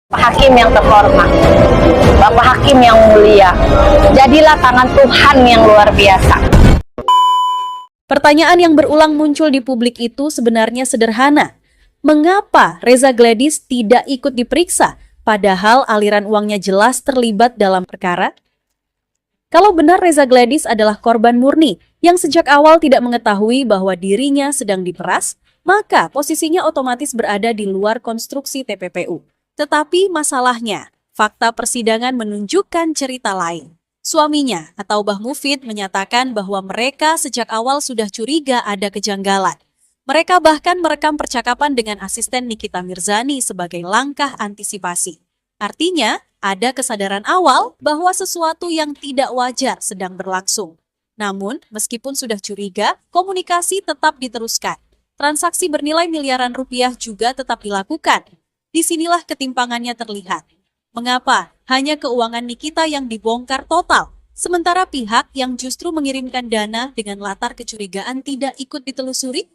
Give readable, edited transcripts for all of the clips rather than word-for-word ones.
Pak Hakim yang terhormat, Bapak Hakim yang mulia, jadilah tangan Tuhan yang luar biasa. Pertanyaan yang berulang muncul di publik itu sebenarnya sederhana. Mengapa Reza Gladys tidak ikut diperiksa, padahal aliran uangnya jelas terlibat dalam perkara? Kalau benar Reza Gladys adalah korban murni yang sejak awal tidak mengetahui bahwa dirinya sedang diperas, maka posisinya otomatis berada di luar konstruksi TPPU. Tetapi masalahnya, fakta persidangan menunjukkan cerita lain. Suaminya atau Bah Mufid menyatakan bahwa mereka sejak awal sudah curiga ada kejanggalan. Mereka bahkan merekam percakapan dengan asisten Nikita Mirzani sebagai langkah antisipasi. Artinya, ada kesadaran awal bahwa sesuatu yang tidak wajar sedang berlangsung. Namun, meskipun sudah curiga, komunikasi tetap diteruskan. Transaksi bernilai miliaran rupiah juga tetap dilakukan. Disinilah ketimpangannya terlihat. Mengapa hanya keuangan Nikita yang dibongkar total, sementara pihak yang justru mengirimkan dana dengan latar kecurigaan tidak ikut ditelusuri?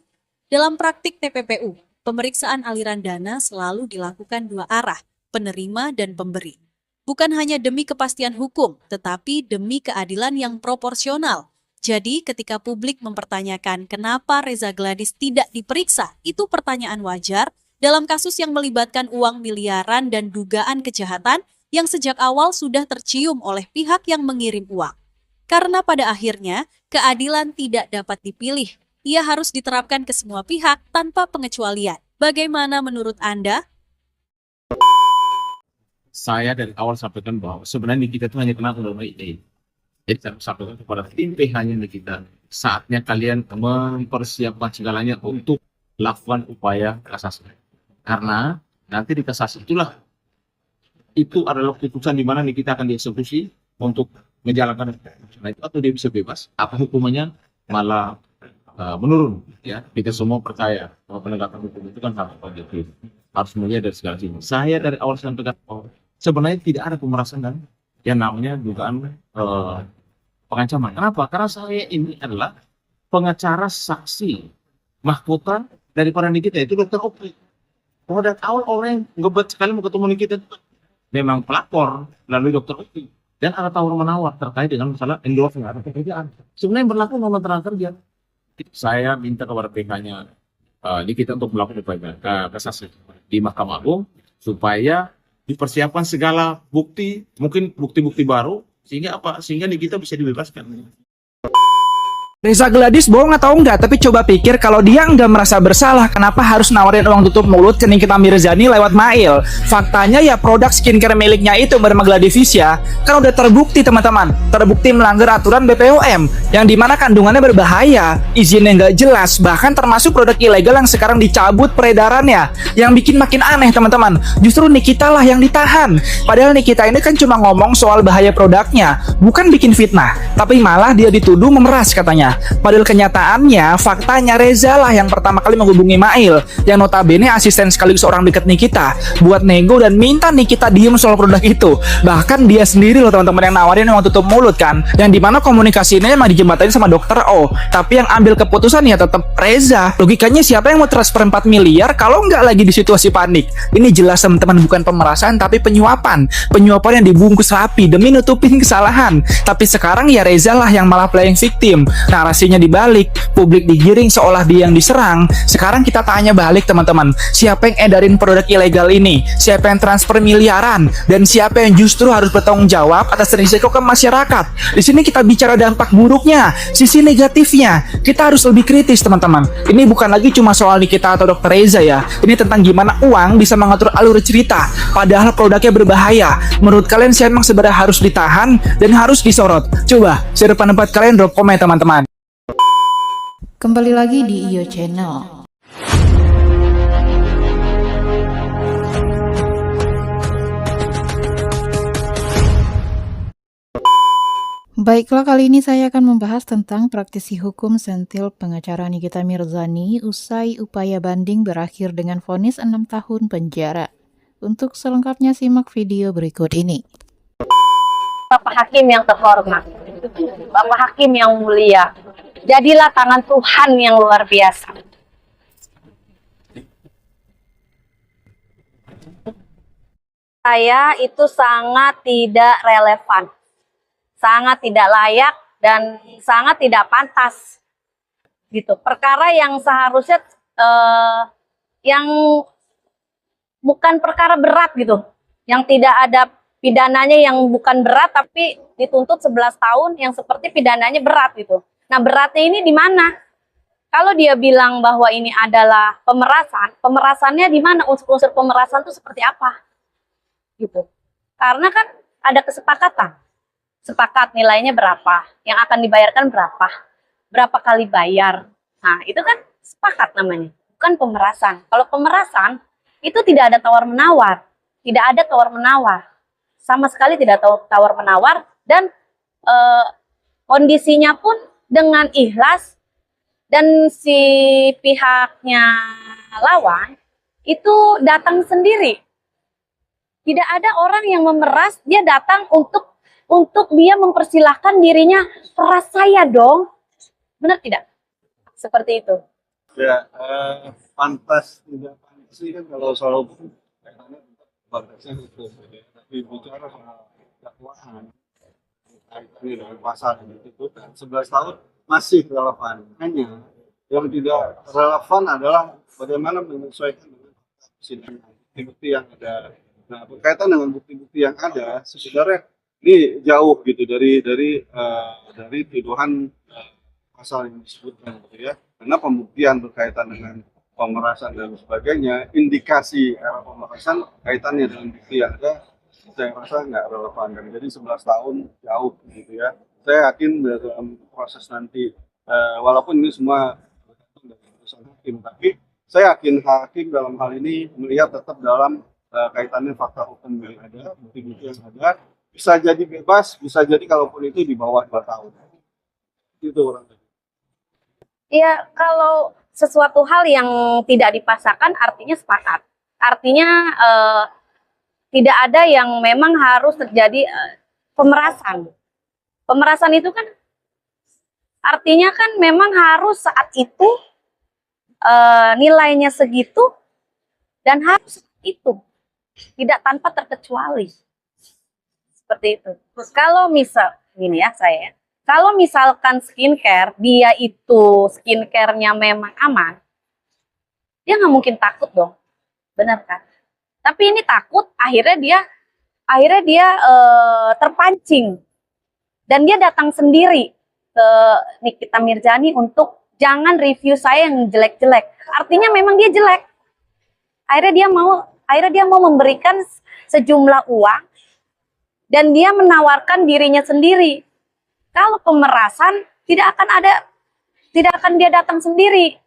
Dalam praktik TPPU, pemeriksaan aliran dana selalu dilakukan dua arah, penerima dan pemberi. Bukan hanya demi kepastian hukum, tetapi demi keadilan yang proporsional. Jadi ketika publik mempertanyakan kenapa Reza Gladys tidak diperiksa, itu pertanyaan wajar dalam kasus yang melibatkan uang miliaran dan dugaan kejahatan yang sejak awal sudah tercium oleh pihak yang mengirim uang. Karena pada akhirnya, keadilan tidak dapat dipilih. Ia harus diterapkan ke semua pihak tanpa pengecualian. Bagaimana menurut Anda? Saya dari awal sampaikan bahwa sebenarnya kita itu hanya kenal undang-undang ITE. Jadi saya sampaikan kepada tim PH-nya Nikita, saatnya kalian mempersiapkan segalanya untuk lakukan upaya kasasi. Karena nanti di kasasi itulah itu adalah keputusan di mana Nikita akan dieksekusi untuk menjalankan itu, atau dia bisa bebas atau hukumannya malah menurun. Ya, kita semua percaya bahwa penegakan hukum itu kan harus objektif, harus melihat dari segala sisi. Saya dari awal sampaikan sebenarnya tidak ada pemerasan dan yang namanya dugaan pengancaman. Kenapa? Karena saya ini adalah pengacara saksi mahkota daripada Nikita, itu dokter Opi. Oh, dari awal orang yang ngebet sekali mau ketemu Nikita itu memang pelapor lalu dokter Opi. Dan ada tawar-menawar terkait dengan masalah endorse nggak ada pekerjaan. Sebenarnya yang berlaku nomor tenaga kerja. Saya minta kepada PK-nya Nikita untuk melakukan upaya kasasi di Mahkamah Agung supaya dipersiapkan segala bukti, mungkin bukti-bukti baru, sehingga apa? Sehingga Nikita bisa dibebaskan. Reza Gladys bohong atau enggak, tapi coba pikir kalau dia enggak merasa bersalah, kenapa harus nawarin uang tutup mulut ke Nikita Mirzani lewat mail? Faktanya ya produk skincare miliknya itu bernama Gladivisia kan udah terbukti teman-teman, terbukti melanggar aturan BPOM yang dimana kandungannya berbahaya, izinnya nggak jelas, bahkan termasuk produk ilegal yang sekarang dicabut peredarannya. Yang bikin makin aneh teman-teman, justru Nikita lah yang ditahan. Padahal Nikita ini kan cuma ngomong soal bahaya produknya, bukan bikin fitnah, tapi malah dia dituduh memeras katanya. Padahal kenyataannya, faktanya Reza lah yang pertama kali menghubungi Mail, yang notabene asisten sekaligus orang dekat Nikita, buat nego dan minta Nikita diem soal produk itu. Bahkan dia sendiri loh teman-teman yang nawarin uang tutup mulut kan, yang dimana komunikasinya emang dijembatani sama dokter O, tapi yang ambil keputusan ya tetap Reza. Logikanya siapa yang mau transfer 4 miliar kalau nggak lagi di situasi panik? Ini jelas teman-teman bukan pemerasan tapi penyuapan. Penyuapan yang dibungkus rapi demi nutupin kesalahan. Tapi sekarang ya Reza lah yang malah playing victim. Narasinya dibalik, publik digiring seolah dia yang diserang. Sekarang kita tanya balik teman-teman, siapa yang edarin produk ilegal ini? Siapa yang transfer miliaran? Dan siapa yang justru harus bertanggung jawab atas risiko ke masyarakat? Di sini kita bicara dampak buruknya, sisi negatifnya. Kita harus lebih kritis teman-teman. Ini bukan lagi cuma soal Nikita atau Dr. Reza ya. Ini tentang gimana uang bisa mengatur alur cerita, padahal produknya berbahaya. Menurut kalian siapa yang sebenarnya harus ditahan dan harus disorot? Coba share pendapat kalian, drop komen teman-teman. Kembali lagi di IO Channel. Baiklah, kali ini saya akan membahas tentang praktisi hukum sentil pengacara Nikita Mirzani usai upaya banding berakhir dengan vonis 6 tahun penjara. Untuk selengkapnya simak video berikut ini. Bapak Hakim yang terhormat, Bapak Hakim yang mulia, jadilah tangan Tuhan yang luar biasa. saya itu sangat tidak relevan, sangat tidak layak, dan sangat tidak pantas. Gitu. Perkara yang seharusnya yang bukan perkara berat gitu, yang tidak ada pidananya, yang bukan berat tapi dituntut 11 tahun yang seperti pidananya berat gitu. Nah, beratnya ini di mana? Kalau dia bilang bahwa ini adalah pemerasan, pemerasannya di mana? Unsur-unsur pemerasan itu seperti apa? Gitu. Karena kan ada kesepakatan. Sepakat nilainya berapa, yang akan dibayarkan berapa, berapa kali bayar. Nah, itu kan sepakat namanya, bukan pemerasan. Kalau pemerasan, itu tidak ada tawar-menawar. Tidak ada tawar-menawar. Sama sekali tidak tawar-menawar, dan kondisinya pun dengan ikhlas, dan si pihaknya lawan itu datang sendiri. Tidak ada orang yang memeras, dia datang untuk dia mempersilahkan dirinya, peras saya dong. Benar tidak? Seperti itu. Ya, pantas tidak pantas sih kan kalau soal hukum kaitannya batasnya itu. Tapi bicara soal dakwaan kaitannya dengan pasal itu kan 11 tahun masih relevan. Hanya yang tidak relevan adalah bagaimana menyesuaikan dengan persidangan bukti-bukti yang ada. Nah, berkaitan dengan bukti-bukti yang ada, sebenarnya ini jauh gitu dari tuduhan pasal yang disebutkan gitu ya. Karena pembuktian berkaitan dengan pemerasan dan sebagainya, indikasi era pemerasan kaitannya dengan bukti yang ada, saya rasa nggak relevan. Dan jadi 11 tahun jauh gitu ya. Saya yakin dalam proses nanti, walaupun ini semua bergantung dari keputusan hakim, tapi saya yakin hakim dalam hal ini melihat tetap dalam kaitannya fakta hukum yang ada, bukti-bukti yang ada, bisa jadi bebas, bisa jadi kalaupun itu di bawah 2 tahun. Itu orang. Iya, kalau sesuatu hal yang tidak dipaksakan artinya sepakat. Artinya tidak ada yang memang harus terjadi pemerasan. Pemerasan itu kan artinya kan memang harus saat itu nilainya segitu dan harus itu. Tidak tanpa terkecuali. Seperti itu. Terus kalau misal, gini ya saya, kalau misalkan skincare, dia itu skincare-nya memang aman, dia nggak mungkin takut dong. Benar kan? Tapi ini takut, akhirnya dia terpancing. Dan dia datang sendiri ke Nikita Mirzani untuk jangan review saya yang jelek-jelek. Artinya memang dia jelek. Akhirnya dia mau memberikan sejumlah uang dan dia menawarkan dirinya sendiri. Kalau pemerasan tidak akan dia datang sendiri.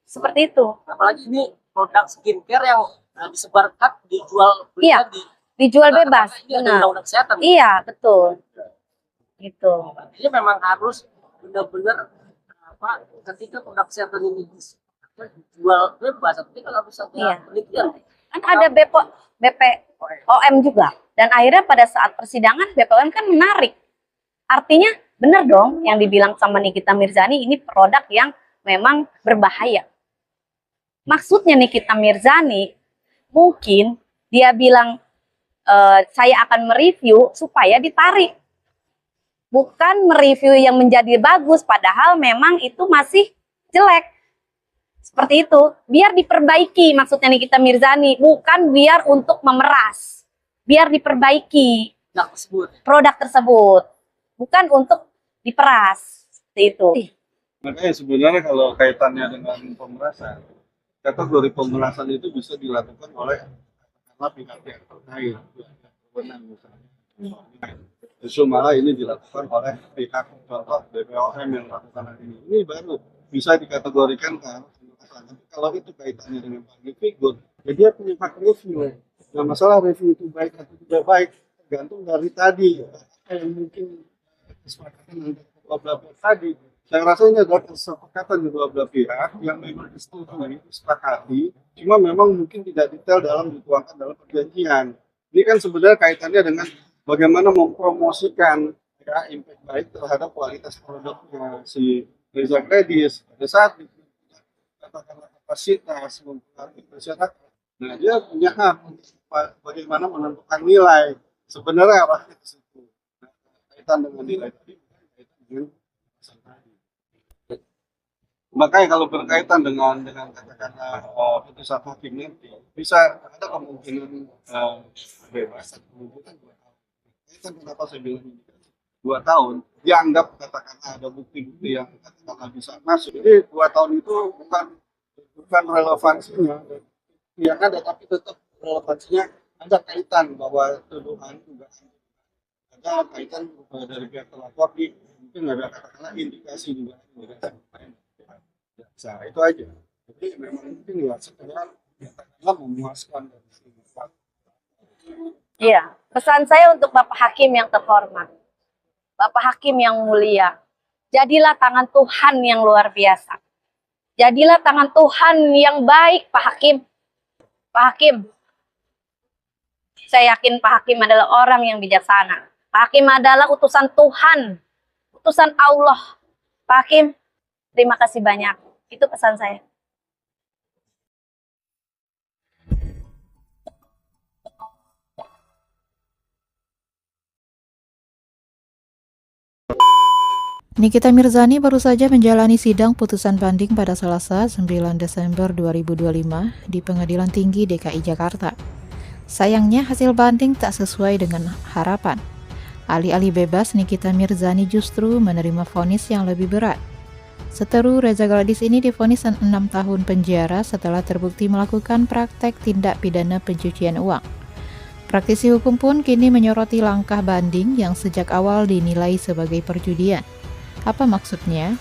Seperti itu. Apalagi ini produk skincare yang disebarkan, dijual Iya, dijual bebas. Ini ada Benar. undang-undang kesehatan. Iya, betul. Gitu. Ini memang harus benar-benar ketika produk kesehatan ini dijual bebas, tapi kalau misalnya Iya. penelitian Kan ada BPOM juga. Dan akhirnya pada saat persidangan BPOM kan menarik. Artinya benar dong yang dibilang sama Nikita Mirzani, ini produk yang memang berbahaya. Maksudnya Nikita Mirzani mungkin dia bilang saya akan mereview supaya ditarik. Bukan mereview yang menjadi bagus padahal memang itu masih jelek. Seperti itu, biar diperbaiki maksudnya Nikita Mirzani, bukan biar untuk memeras. Biar diperbaiki produk tersebut, bukan untuk diperas. Seperti itu. Makanya sebenarnya kalau kaitannya dengan pemerasan, kategori pemerasan itu bisa dilakukan oleh pihak yang terkait, berwenang misalnya. Justru malah ini dilakukan oleh pihak contoh BPOM yang melakukan hal ini. Ini baru bisa dikategorikan kan. Kalau itu kaitannya dengan public figure, ya dia punya hak review. Nah, masalah review itu baik atau tidak baik tergantung dari tadi. Yang mungkin kesepakatan antara kedua belah pihak tadi. Saya rasa ini adalah kesepakatan kedua belah pihak yang memang disetujui, disepakati. Cuma memang mungkin tidak detail dalam dituangkan dalam perjanjian. Ini kan sebenarnya kaitannya dengan bagaimana mempromosikan ya, impact baik terhadap kualitas produknya si Reza Gladys pada saat katakanlah kapasitas mempengaruhi masyarakat. Nah, dia punya hak untuk bagaimana menentukan nilai sebenarnya apa di situ. Nah, kaitan dengan nilai tadi, kaitan dengan pasal tadi. Makanya kalau berkaitan dengan katakanlah putusan hakim nanti bisa ada kemungkinan bebas atau kemungkinan 2 tahun. Itu kenapa saya bilang ini 2 tahun dianggap katakanlah ada bukti-bukti yang katakanlah bisa masuk. Jadi 2 tahun itu bukan relevansinya yang ada, tapi tetap relevansinya ada kaitan bahwa tuduhan dugaan ada kaitan dari pihak terlapor di mungkin ada katakanlah indikasi juga ya, itu aja. Jadi memang mungkin ya sekedar katakanlah memuaskan dari sini. Iya, pesan saya untuk Bapak Hakim yang terhormat, Bapak Hakim yang mulia, jadilah tangan Tuhan yang luar biasa. Jadilah tangan Tuhan yang baik, Pak Hakim. Pak Hakim, saya yakin Pak Hakim adalah orang yang bijaksana. Pak Hakim adalah utusan Tuhan, utusan Allah. Pak Hakim, terima kasih banyak. Itu pesan saya. Nikita Mirzani baru saja menjalani sidang putusan banding pada Selasa 9 Desember 2025 di Pengadilan Tinggi DKI Jakarta. Sayangnya hasil banding tak sesuai dengan harapan. Alih-alih bebas, Nikita Mirzani justru menerima vonis yang lebih berat. Seteru Reza Gladys ini divonis 6 tahun penjara setelah terbukti melakukan praktek tindak pidana pencucian uang. Praktisi hukum pun kini menyoroti langkah banding yang sejak awal dinilai sebagai perjudian. Apa maksudnya?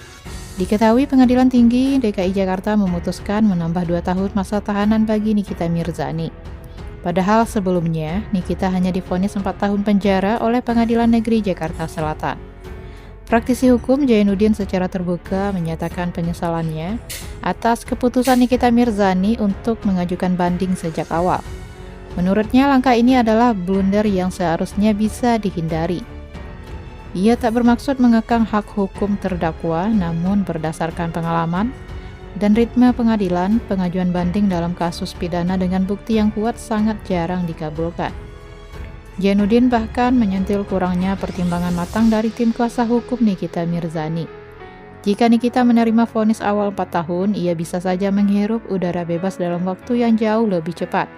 Diketahui Pengadilan Tinggi DKI Jakarta memutuskan menambah 2 tahun masa tahanan bagi Nikita Mirzani. Padahal sebelumnya, Nikita hanya divonis 4 tahun penjara oleh Pengadilan Negeri Jakarta Selatan. Praktisi hukum Jainuddin secara terbuka menyatakan penyesalannya atas keputusan Nikita Mirzani untuk mengajukan banding sejak awal. Menurutnya langkah ini adalah blunder yang seharusnya bisa dihindari. Ia tak bermaksud mengekang hak hukum terdakwa, namun berdasarkan pengalaman dan ritme pengadilan, pengajuan banding dalam kasus pidana dengan bukti yang kuat sangat jarang dikabulkan. Jainuddin bahkan menyentil kurangnya pertimbangan matang dari tim kuasa hukum Nikita Mirzani. Jika Nikita menerima vonis awal 4 tahun, ia bisa saja menghirup udara bebas dalam waktu yang jauh lebih cepat.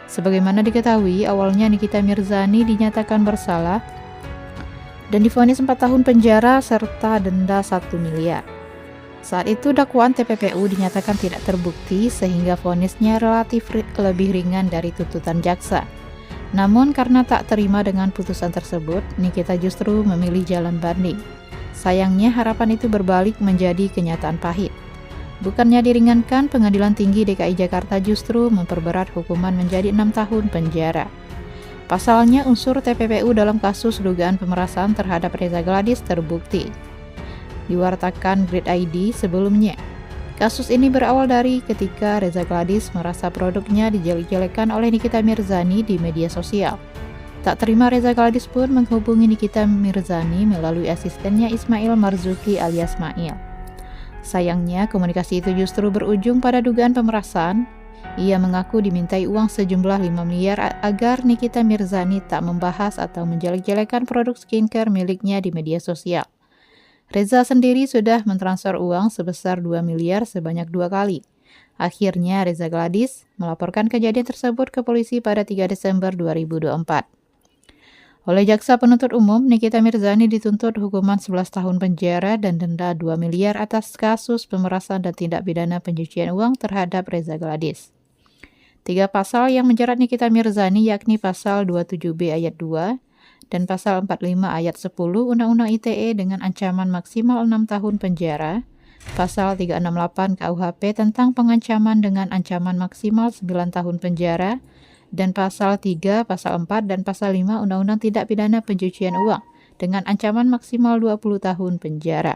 Sebagaimana diketahui, awalnya Nikita Mirzani dinyatakan bersalah dan divonis 4 tahun penjara serta denda 1 miliar. Saat itu dakwaan TPPU dinyatakan tidak terbukti sehingga vonisnya relatif lebih ringan dari tuntutan jaksa. Namun karena tak terima dengan putusan tersebut, Nikita justru memilih jalan banding. Sayangnya harapan itu berbalik menjadi kenyataan pahit. Bukannya diringankan, Pengadilan Tinggi DKI Jakarta justru memperberat hukuman menjadi 6 tahun penjara. Pasalnya, unsur TPPU dalam kasus dugaan pemerasan terhadap Reza Gladys terbukti. Diwartakan Grid ID sebelumnya. Kasus ini berawal dari ketika Reza Gladys merasa produknya dijelek-jelekan oleh Nikita Mirzani di media sosial. Tak terima, Reza Gladys pun menghubungi Nikita Mirzani melalui asistennya Ismail Marzuki alias Mail. Sayangnya, komunikasi itu justru berujung pada dugaan pemerasan. Ia mengaku dimintai uang sejumlah 5 miliar agar Nikita Mirzani tak membahas atau menjelek-jelekan produk skincare miliknya di media sosial. Reza sendiri sudah mentransfer uang sebesar 2 miliar sebanyak 2 kali. Akhirnya Reza Gladys melaporkan kejadian tersebut ke polisi pada 3 Desember 2024. Oleh jaksa penuntut umum, Nikita Mirzani dituntut hukuman 11 tahun penjara dan denda 2 miliar atas kasus pemerasan dan tindak pidana pencucian uang terhadap Reza Gladys. 3 pasal yang menjerat Nikita Mirzani yakni pasal 27B ayat 2 dan pasal 45 ayat 10 Undang-Undang ITE dengan ancaman maksimal 6 tahun penjara, pasal 368 KUHP tentang pengancaman dengan ancaman maksimal 9 tahun penjara, dan pasal 3, pasal 4, dan pasal 5 Undang-Undang Tindak Pidana Pencucian Uang dengan ancaman maksimal 20 tahun penjara.